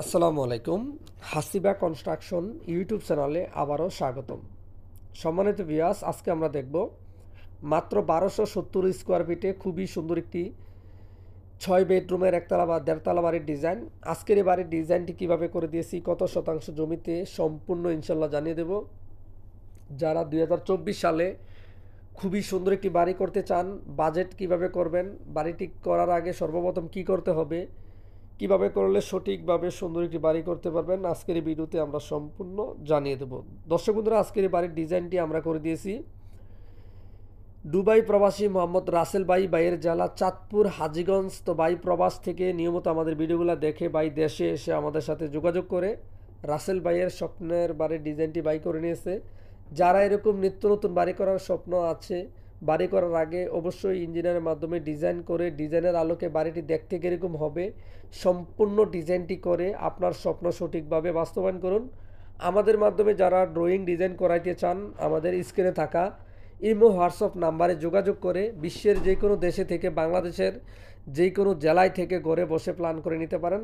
আসসালামু আলাইকুম। হাসিবা construction YouTube চ্যানেলে আবারও স্বাগতম। সম্মানিত ভিউয়ার্স, আজকে আমরা দেখব মাত্র 1270 স্কোয়ার ফিটে খুবই সুন্দর একটি 6 বেডরুমের একতলা বা দেড়তলা বাড়ির ডিজাইন। আজকের এই বাড়ির ডিজাইনটি কিভাবে করে দিয়েছি, কত শতাংশ জমিতে, সম্পূর্ণ ইনশাল্লাহ জানিয়ে দেব। যারা 2024 সালে খুবই সুন্দর একটি বাড়ি করতে চান, বাজেট কিভাবে করবেন, বাড়িটি করার আগে সর্বপ্রথম কি করতে হবে, কিভাবে করলে সঠিকভাবে সুন্দর একটি বাড়ি করতে পারবেন, আজকের এই ভিডিওতে আমরা সম্পূর্ণ জানিয়ে দেব। দর্শক বন্ধুরা, আজকের এই বাড়ির ডিজাইনটি আমরা করে দিয়েছি দুবাই প্রবাসী মোহাম্মদ রাসেল বাইয়ের জেলা চাঁদপুর হাজীগঞ্জ। তো প্রবাস থেকে নিয়মিত আমাদের ভিডিওগুলো দেখে দেশে এসে আমাদের সাথে যোগাযোগ করে রাসেল বাইয়ের স্বপ্নের বাড়ির ডিজাইনটি করে নিয়েছে। যারা এরকম নিত্য নতুন বাড়ি করার স্বপ্ন আছে, বাড়ি করার আগে অবশ্যই ইঞ্জিনিয়ারের মাধ্যমে ডিজাইন করে, ডিজাইনের আলোকে বাড়িটি দেখতে কীরকম হবে সম্পূর্ণ ডিজাইনটি করে আপনার স্বপ্ন সঠিকভাবে বাস্তবায়ন করুন। আমাদের মাধ্যমে যারা ড্রয়িং ডিজাইন করাইতে চান, আমাদের স্ক্রিনে থাকা ইমো হোয়াটসঅ্যাপ নাম্বারে যোগাযোগ করে বিশ্বের যে কোনো দেশে থেকে, বাংলাদেশের যে কোনো জেলায় থেকে ঘরে বসে প্ল্যান করে নিতে পারেন।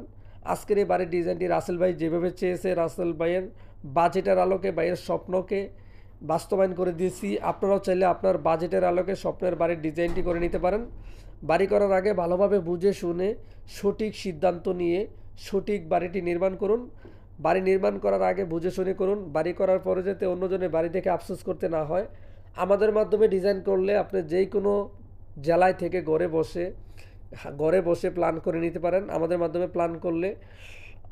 আজকের এই বাড়ির ডিজাইনটি রাসেল ভাই যেভাবে চেয়েছে, রাসেল ভাইয়ের বাজেটের আলোকে, ভাইয়ের স্বপ্নকে বাস্তবায়ন করে দিয়েছি। আপনারাও চাইলে আপনার বাজেটের আলোকে স্বপ্নের বাড়ির ডিজাইনটি করে নিতে পারেন। বাড়ি করার আগে ভালোভাবে বুঝে শুনে সঠিক সিদ্ধান্ত নিয়ে সঠিক বাড়িটি নির্মাণ করুন। বাড়ি নির্মাণ করার আগে বুঝে শুনে করুন। বাড়ি করার পরে যাতে অন্যজনের বাড়ি দেখে আফসোস করতে না হয়। আমাদের মাধ্যমে ডিজাইন করলে আপনি যেই কোনো জেলায় থেকে ঘরে বসে প্ল্যান করে নিতে পারেন। আমাদের মাধ্যমে প্ল্যান করলে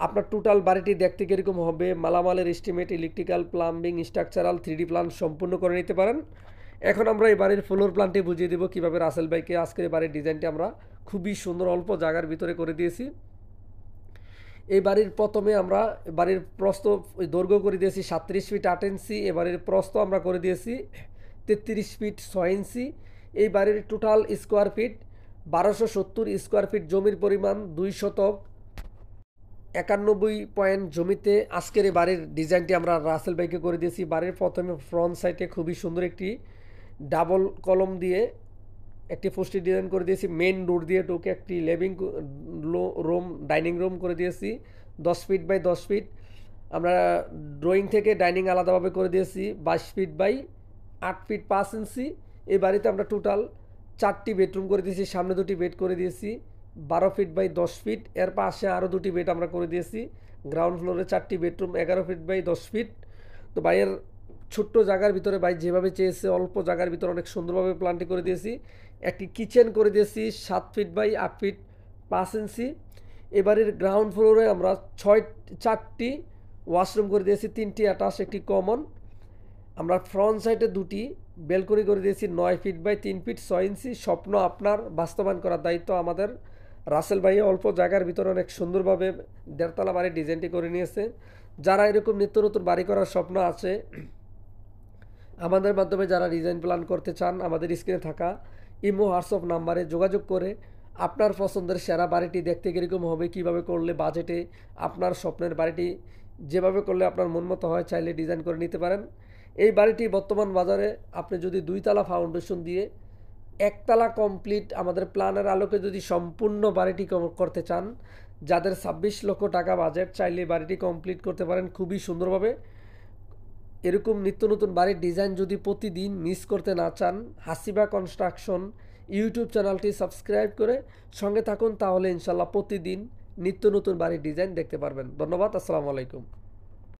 আপনার টোটাল বাড়িটি দেখতে কীরকম হবে, মালামালের estimate, electrical, plumbing, structural, 3D plan সম্পূর্ণ করে নিতে পারেন। এখন আমরা এই বাড়ির ফ্লোর প্ল্যানটি বুঝিয়ে দেবো কীভাবে রাসেল ভাইকে আজকের এই বাড়ির ডিজাইনটি আমরা খুবই সুন্দর অল্প জায়গার ভিতরে করে দিয়েছি। এই বাড়ির প্রথমে আমরা বাড়ির প্রস্থ দৈর্ঘ্য করে দিয়েছি 37 ফিট 8 ইঞ্চি। এ বাড়ির প্রস্থ আমরা করে দিয়েছি 33 ফিট 6 ইঞ্চি। এই বাড়ির total square feet 1270 square feet. জমির পরিমাণ 2 শতক 91 পয়েন্ট জমিতে আজকের এই বাড়ির ডিজাইনটি আমরা রাসেল ভাইকে করে দিয়েছি। বাড়ির প্রথমে ফ্রন্ট সাইডে খুবই সুন্দর একটি ডাবল কলম দিয়ে একটি পোস্টি ডিজাইন করে দিয়েছি। মেন ডোর দিয়ে ঢুকে একটি লিভিং রুম, ডাইনিং রুম করে দিয়েছি 10 ফিট বাই 10 ফিট। আমরা ড্রয়িং থেকে ডাইনিং আলাদাভাবে করে দিয়েছি 22 ফিট বাই 8 ফিট 5 ইঞ্চি। এই বাড়িতে আমরা টোটাল 4টি বেডরুম করে দিয়েছি, সামনে 2টি বেড করে দিয়েছি 12 ফিট বাই 10 ফিট। এর পাশে আরও 2টি বেড আমরা করে দিয়েছি। গ্রাউন্ড ফ্লোরে 4টি বেডরুম 11 ফিট বাই 10 ফিট। তো ভাইয়ের ছোট্ট জায়গার ভিতরে ভাই যেভাবে চেয়েছে, অল্প জায়গার ভিতরে অনেক সুন্দরভাবে প্ল্যানটি করে দিয়েছি। একটি কিচেন করে দিয়েছি 7 ফিট বাই 8 ফিট 5 ইঞ্চি। এবারের গ্রাউন্ড ফ্লোরে আমরা 4টি ওয়াশরুম করে দিয়েছি, 3টি অ্যাটাচ, একটি কমন। আমরা ফ্রন্ট সাইডে 2টি বেলকনি করে দিয়েছি 9 ফিট বাই 3 ফিট 6 ইঞ্চি। স্বপ্ন আপনার, বাস্তবায়ন করার দায়িত্ব আমাদের। রাসেল ভাই অল্প জায়গার ভিতরে অনেক সুন্দরভাবে দেড়তলা বাড়ির ডিজাইনটি করে নিয়েছে। যারা এরকম নিত্য নতুন বাড়ি করার স্বপ্ন আছে, আমাদের মাধ্যমে যারা ডিজাইন প্ল্যান করতে চান, আমাদের স্ক্রিনে থাকা ইমো হোয়াটসঅ্যাপ নাম্বারে যোগাযোগ করে আপনার পছন্দের সেরা বাড়িটি দেখতে কীরকম হবে, কিভাবে করলে বাজেটে আপনার স্বপ্নের বাড়িটি যেভাবে করলে আপনার মন মতো হয়, চাইলে ডিজাইন করে নিতে পারেন। এই বাড়িটি বর্তমান বাজারে আপনি যদি 2তলা ফাউন্ডেশন দিয়ে একতলা কমপ্লিট আমাদের প্ল্যানের আলোকে যদি সম্পূর্ণ বাড়িটি করতে চান, যাদের 26 লক্ষ টাকা বাজেট, চাইলে বাড়িটি কমপ্লিট করতে পারেন খুবই সুন্দরভাবে। এরকম নিত্য নতুন বাড়ির ডিজাইন যদি প্রতিদিন মিস করতে না চান, হাসিবা কনস্ট্রাকশন ইউটিউব চ্যানেলটি সাবস্ক্রাইব করে সঙ্গে থাকুন, তাহলে ইনশাল্লাহ প্রতিদিন নিত্য নতুন বাড়ির ডিজাইন দেখতে পারবেন। ধন্যবাদ। আসসালামু আলাইকুম।